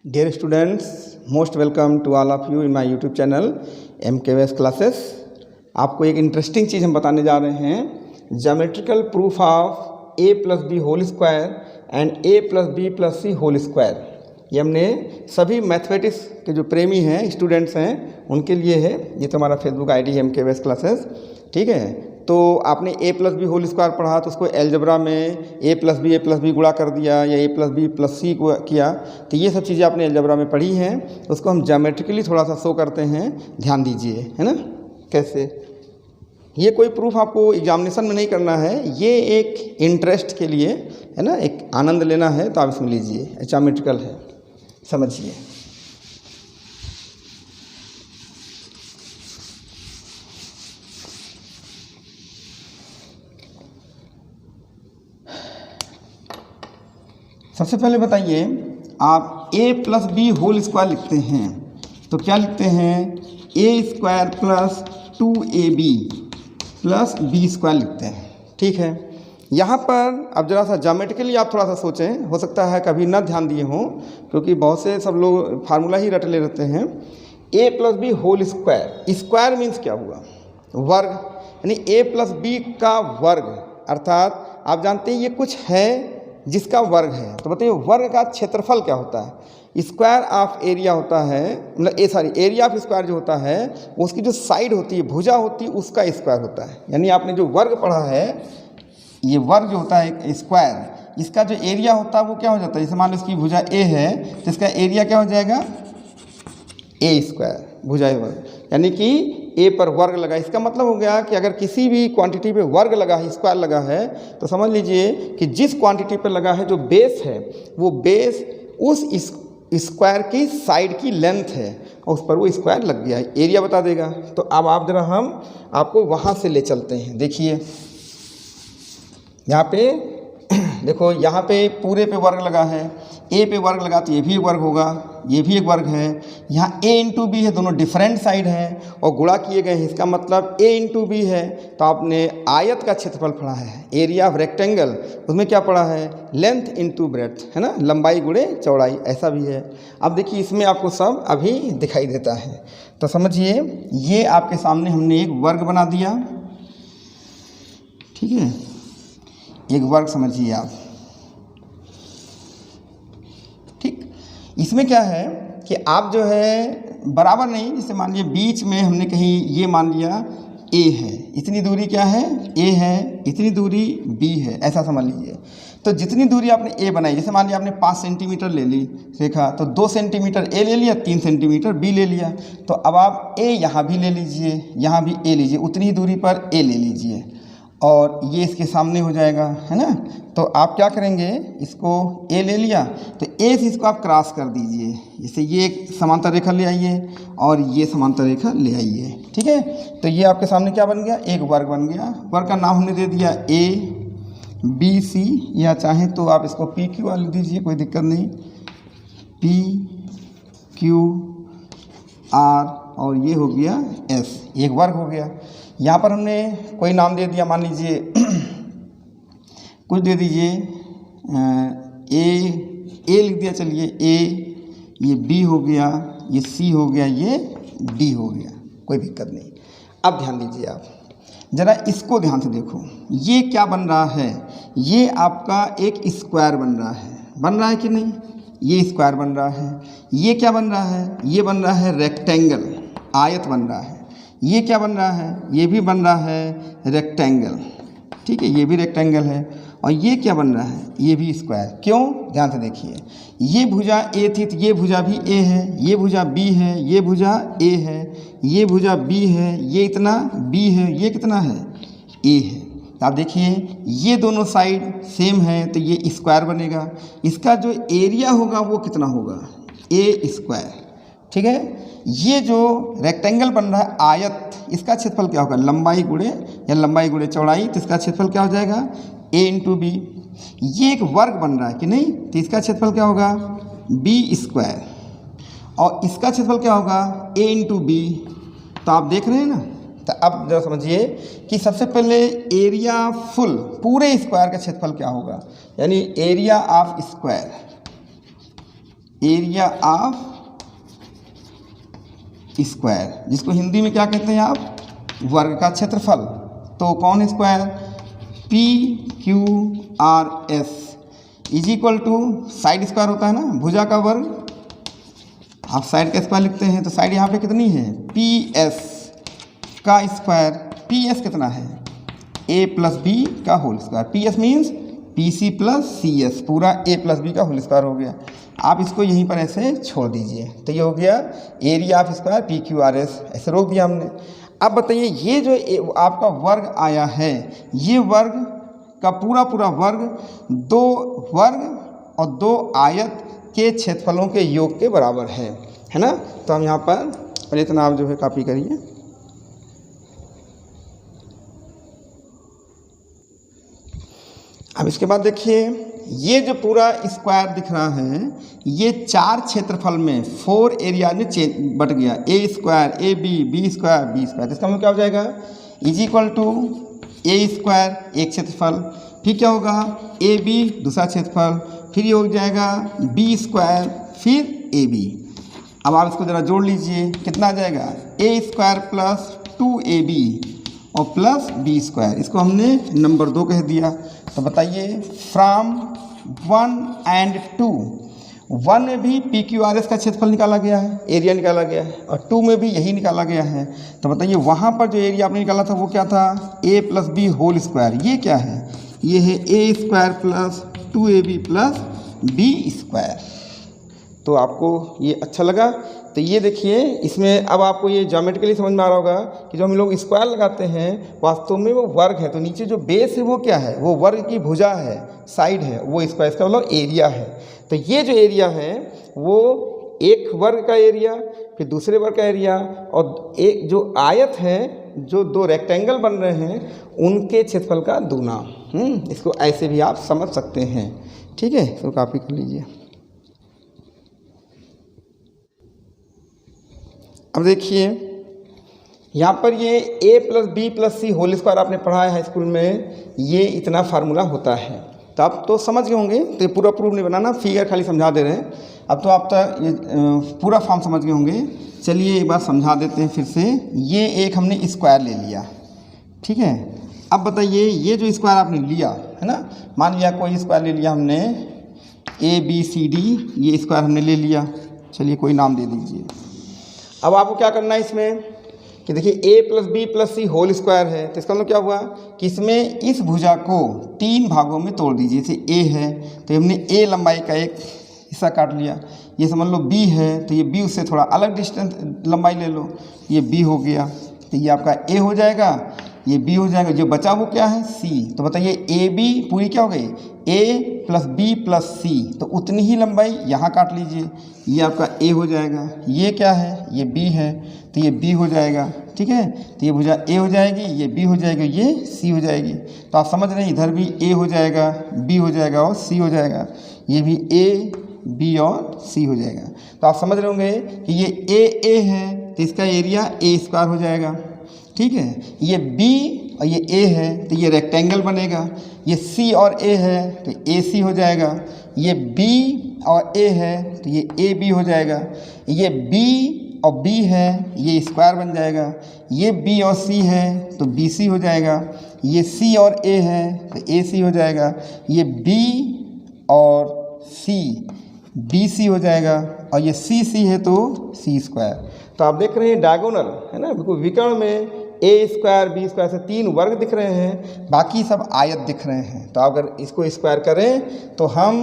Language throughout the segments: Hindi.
Dear students, most welcome to all of you in my YouTube channel MKVS Classes। आपको एक इंटरेस्टिंग चीज़ हम बताने जा रहे हैं, geometrical proof of a plus B whole square and a plus B plus C whole square. ये हमने सभी मैथमेटिक्स के जो प्रेमी हैं, स्टूडेंट्स हैं, उनके लिए है। ये तो हमारा फेसबुक आईडी है MKVS क्लासेस, ठीक है। तो आपने a plus B whole square पढ़ा तो उसको एलजबरा में a प्लस बी गुणा कर दिया या a प्लस बी प्लस सी को किया, तो ये सब चीज़ें आपने एलजबरा में पढ़ी हैं। उसको हम ज्योमेट्रिकली थोड़ा सा शो करते हैं, ध्यान दीजिए, है ना। कैसे, ये कोई प्रूफ आपको एग्जामिनेशन में नहीं करना है, ये एक इंटरेस्ट के लिए है ना, एक आनंद लेना है, तो आप इसमें लीजिए। ज्योमेट्रिकल है, समझिए। सबसे पहले बताइए, आप a plus B whole square लिखते हैं तो क्या लिखते हैं? a square plus 2ab plus B square लिखते हैं, ठीक है। यहाँ पर अब जरा सा ज्योमेट्रिकली आप थोड़ा सा सोचें, हो सकता है कभी ना ध्यान दिए हों, क्योंकि बहुत से सब लोग फार्मूला ही रट ले रहते हैं। a plus B whole square, square means क्या हुआ? वर्ग, यानी a प्लस बी का वर्ग, अर्थात आप जानते हैं ये कुछ है जिसका वर्ग है। तो बताइए वर्ग का क्षेत्रफल क्या होता है? स्क्वायर ऑफ एरिया होता है, मतलब एरिया ऑफ स्क्वायर जो होता है, उसकी जो साइड होती है, भुजा होती है, उसका स्क्वायर होता है। यानी आपने जो वर्ग पढ़ा है, ये वर्ग जो होता है स्क्वायर, इसका जो एरिया होता है वो क्या हो जाता है? जैसे मान लो इसकी भुजा ए है तो इसका एरिया क्या हो जाएगा? ए स्क्वायर, भुजा वर्ग, यानी कि ए पर वर्ग लगा। इसका मतलब हो गया कि अगर किसी भी क्वांटिटी पे वर्ग लगा है, स्क्वायर लगा है, तो समझ लीजिए कि जिस क्वांटिटी पर लगा है, जो बेस है, वो बेस उस स्क्वायर की साइड की लेंथ है और उस पर वो स्क्वायर लग गया है, एरिया बता देगा। तो अब आप जरा हम आपको वहाँ से ले चलते हैं। देखिए यहाँ पे देखो, यहाँ पे पूरे पे वर्ग लगा है, ए पे वर्ग लगा तो ये भी एक वर्ग होगा, ये भी एक वर्ग है। यहाँ a इंटू बी है, दोनों डिफरेंट साइड हैं और गुणा किए गए हैं, इसका मतलब a इंटू बी है। तो आपने आयत का क्षेत्रफल पढ़ा है, एरिया ऑफ रेक्टेंगल, उसमें क्या पढ़ा है? लेंथ इंटू ब्रेड्थ, है ना, लंबाई गुणे चौड़ाई, ऐसा भी है। अब देखिए इसमें आपको सब अभी दिखाई देता है, तो समझिए ये आपके सामने हमने एक वर्ग बना दिया, ठीक है, एक वर्ग समझिए आप, ठीक। इसमें क्या है कि आप जो है बराबर नहीं, जैसे मान लीजिए बीच में हमने कहीं ये मान लिया a है, इतनी दूरी क्या है? a है, इतनी दूरी b है, ऐसा समझ लीजिए। तो जितनी दूरी आपने a बनाई, जैसे मान लिया आपने 5 सेंटीमीटर ले ली रेखा, तो 2 सेंटीमीटर a ले लिया, 3 सेंटीमीटर b ले लिया। तो अब आप a यहाँ भी ले लीजिए, यहाँ भी a लीजिए, उतनी ही दूरी पर a ले लीजिए और ये इसके सामने हो जाएगा, है ना। तो आप क्या करेंगे, इसको a ले लिया तो a से इसको आप क्रॉस कर दीजिए, जैसे ये एक समांतर रेखा ले आइए और ये समांतर रेखा ले आइए, ठीक है। तो ये आपके सामने क्या बन गया? एक वर्ग बन गया। वर्ग का नाम हमने दे दिया a b c, या चाहें तो आप इसको p q लिख दीजिए, कोई दिक्कत नहीं, p q r, और ये हो गया s, एक वर्ग हो गया। यहाँ पर हमने कोई नाम दे दिया, मान लीजिए कुछ दे दीजिए, ए लिख दिया, चलिए a, ये b हो गया, ये c हो गया, ये d हो गया, कोई दिक्कत नहीं। अब ध्यान दीजिए, आप ज़रा इसको ध्यान से देखो, ये क्या बन रहा है? ये आपका एक स्क्वायर बन रहा है कि नहीं? ये स्क्वायर बन रहा है। ये क्या बन रहा है? ये बन रहा है रेक्टेंगल, आयत बन रहा है। ये क्या बन रहा है? ये भी बन रहा है रेक्टेंगल, ठीक है, ये भी रेक्टेंगल है। और ये क्या बन रहा है? ये भी स्क्वायर। क्यों? ध्यान से देखिए, ये भुजा a थी तो ये भुजा भी a है, ये भुजा b है, ये भुजा a है, ये भुजा b है, ये इतना b है, ये कितना है? a है। आप देखिए ये दोनों साइड सेम है तो ये स्क्वायर बनेगा। इसका जो एरिया होगा वो कितना होगा? a स्क्वायर, ठीक है। ये जो रेक्टेंगल बन रहा है आयत, इसका क्षेत्रफल क्या होगा? लंबाई गुणे या लंबाई गुणे चौड़ाई, तो इसका क्षेत्रफल क्या हो जाएगा? a into b. ये एक वर्ग बन रहा है कि नहीं, तो इसका क्षेत्रफल क्या होगा? b स्क्वायर, और इसका क्षेत्रफल क्या होगा? a into b. तो आप देख रहे हैं ना। तो अब जरा समझिए कि सबसे पहले एरिया फुल, पूरे स्क्वायर का क्षेत्रफल क्या होगा, यानी area of square, area of square, जिसको हिंदी में क्या कहते हैं आप, वर्ग का क्षेत्रफल। तो कौन square, P Q R S is equal to, side square होता है ना, भुजा का वर्ग, आप साइड का स्क्वायर लिखते हैं, तो साइड यहाँ पे कितनी है, पी एस का स्क्वायर। पी एस कितना है, ए प्लस बी का whole square. P S means P C plus C S, पूरा ए प्लस बी का होल स्क्वायर हो गया। आप इसको यहीं पर ऐसे छोड़ दीजिए, तो ये हो गया area of square P Q R S, ऐसे रोक दिया हमने। अब बताइए ये जो आपका वर्ग आया है, ये वर्ग का पूरा पूरा वर्ग दो वर्ग और दो आयत के क्षेत्रफलों के योग के बराबर है ना। तो हम यहाँ पर पहले इतना आप जो है कॉपी करिए। अब इसके बाद देखिए ये जो पूरा स्क्वायर दिख रहा है, ये चार क्षेत्रफल में 4 एरिया में बट गया, A square A B, B square B square. इसका मतलब क्या हो जाएगा, is equal to A square एक क्षेत्रफल, फिर क्या होगा ए बी दूसरा क्षेत्रफल, फिर ये हो जाएगा बी स्क्वायर, फिर ए बी। अब आप इसको ज़रा जोड़ लीजिए, कितना आ जाएगा, ए स्क्वायर प्लस 2ab और प्लस बी स्क्वायर। इसको हमने नंबर 2 कह दिया। तो बताइए फ्रॉम 1 and 2, 1 में भी पी क्यू आर एस का क्षेत्रफल निकाला गया है, एरिया निकाला गया है, और 2 में भी यही निकाला गया है। तो बताइए वहाँ पर जो एरिया आपने निकाला था वो क्या था, A plus B whole square. ये क्या है, ये है A square plus 2ab plus B square. तो आपको ये अच्छा लगा। तो ये देखिए इसमें अब आपको ये ज्योमेट्रिकली समझ में आ रहा होगा कि जो हम लोग स्क्वायर लगाते हैं वास्तव में वो वर्ग है। तो नीचे जो बेस है वो क्या है, वो वर्ग की भुजा है, साइड है, वो स्क्वायर, इसका मतलब एरिया है। तो ये जो एरिया है वो एक वर्ग का एरिया, फिर दूसरे वर्ग का एरिया, और एक जो आयत है, जो दो रेक्टेंगल बन रहे हैं उनके क्षेत्रफल का दूना। इसको ऐसे भी आप समझ सकते हैं, ठीक है। तो कॉपी कर लीजिए। अब देखिए यहाँ पर ये a plus B plus C whole square आपने पढ़ा है हाई स्कूल में, ये इतना फार्मूला होता है। तो आप तो समझ गए होंगे, तो ये पूरा प्रूफ नहीं बनाना, फिगर खाली समझा दे रहे हैं। अब तो आप तो ये पूरा फॉर्म समझ गए होंगे। चलिए एक बार समझा देते हैं फिर से। ये एक हमने स्क्वायर ले लिया, ठीक है। अब बताइए ये जो स्क्वायर आपने लिया है ना, मान लिया कोई स्क्वायर ले लिया हमने, ए बी सी डी, ये स्क्वायर हमने ले लिया, चलिए कोई नाम दे दीजिए। अब आपको क्या करना है इसमें कि देखिए a plus B plus C whole square है, तो इसका मतलब क्या हुआ कि इसमें इस भुजा को 3 भागों में तोड़ दीजिए। जैसे a है तो हमने a लंबाई का एक हिस्सा काट लिया, ये समझ लो b है तो ये b उससे थोड़ा अलग डिस्टेंस लंबाई ले लो, ये b हो गया, तो ये आपका a हो जाएगा, ये b हो जाएगा, जो बचा वो क्या है c। तो बताइए ए बी पूरी क्या हो गई, a प्लस बी प्लस सी, तो उतनी ही लंबाई यहाँ काट लीजिए, ये आपका a हो जाएगा। ये क्या है, ये b है, तो ये b हो जाएगा, ठीक है। तो ये भुजा a हो जाएगी, ये b हो जाएगा, ये c हो जाएगी। तो आप समझ रहे हैं इधर भी a हो जाएगा, b हो जाएगा और c हो जाएगा, ये भी a b और c हो जाएगा। तो आप समझ रहे होंगे कि ये a है तो इसका एरिया a स्क्वायर हो जाएगा, ठीक है। ये b और ये a है तो ये रेक्टेंगल बनेगा, ये c और a है तो AC हो जाएगा, ये b और a है तो ये AB हो जाएगा, ये b और b है ये स्क्वायर बन जाएगा, ये b और c है तो BC हो जाएगा, ये c और a है तो AC हो जाएगा, ये b और c BC हो जाएगा, और ये CC है तो C स्क्वायर। तो आप देख रहे हैं डायगोनल है ना, बिल्कुल विकर्ण में ए स्क्वायर बी स्क्वायर से 3 वर्ग दिख रहे हैं, बाकी सब आयत दिख रहे हैं। तो अगर इसको स्क्वायर करें तो हम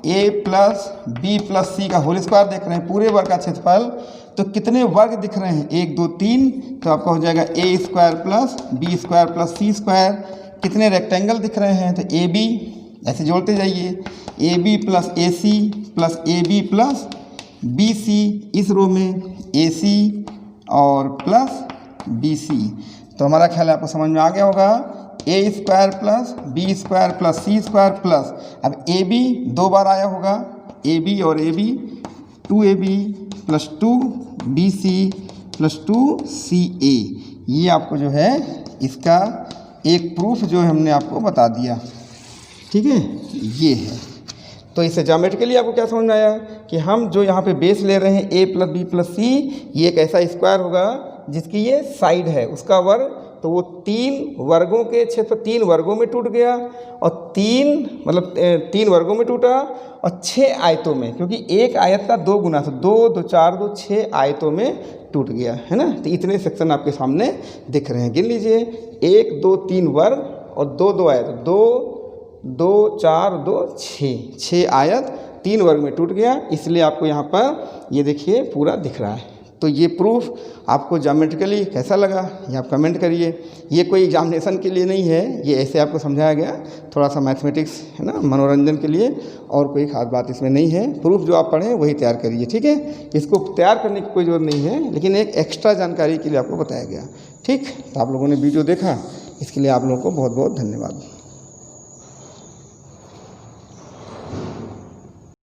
a प्लस बी प्लस सी का होल स्क्वायर देख रहे हैं, पूरे वर्ग का क्षेत्रफल। तो कितने वर्ग दिख रहे हैं, 1 2 3, तो आपका हो जाएगा a square plus B square plus C square. कितने रेक्टेंगल दिख रहे हैं, तो ए बी, ऐसे जोड़ते जाइए, a b plus a c plus a b plus b c, इस रो में ए सी और प्लस बी सी। तो हमारा ख्याल है आपको समझ में आ गया होगा, A square plus B square plus C square plus, अब ए बी 2 बार आया होगा, ए बी और A B, 2ab plus 2bc plus 2ca। ये आपको जो है इसका एक प्रूफ जो है हमने आपको बता दिया, ठीक है, ये है। तो इससे ज्योमेट्रिकली आपको क्या समझ में आया कि हम जो यहाँ पे बेस ले रहे हैं a + b + c, ये एक ऐसा स्क्वायर होगा जिसकी ये साइड है, उसका वर्ग, तो वो 3 वर्गों के क्षेत्र 3 वर्गों में टूट गया और 3 वर्गों में टूटा और 6 आयतों में, क्योंकि एक आयत का 2 गुना, तो 2 2 4 2 6 आयतों में टूट गया है ना। तो इतने सेक्शन आपके सामने दिख रहे हैं, गिन लीजिए 1 2 3 वर्ग और 2 2 आयत, 2 2 4 2 6 आयत 3 वर्ग में टूट गया, इसलिए आपको यहाँ पर ये देखिए पूरा दिख रहा है। तो ये प्रूफ आपको ज्योमेट्रिकली कैसा लगा ये आप कमेंट करिए। ये कोई एग्जामिनेशन के लिए नहीं है, ये ऐसे आपको समझाया गया, थोड़ा सा मैथमेटिक्स है ना, मनोरंजन के लिए, और कोई खास बात इसमें नहीं है। प्रूफ जो आप पढ़ें वही तैयार करिए, ठीक है। इसको तैयार करने की कोई ज़रूरत नहीं है, लेकिन एक एक्स्ट्रा जानकारी के लिए आपको बताया गया, ठीक। तो आप लोगों ने वीडियो देखा, इसके लिए आप लोगों को बहुत बहुत धन्यवाद।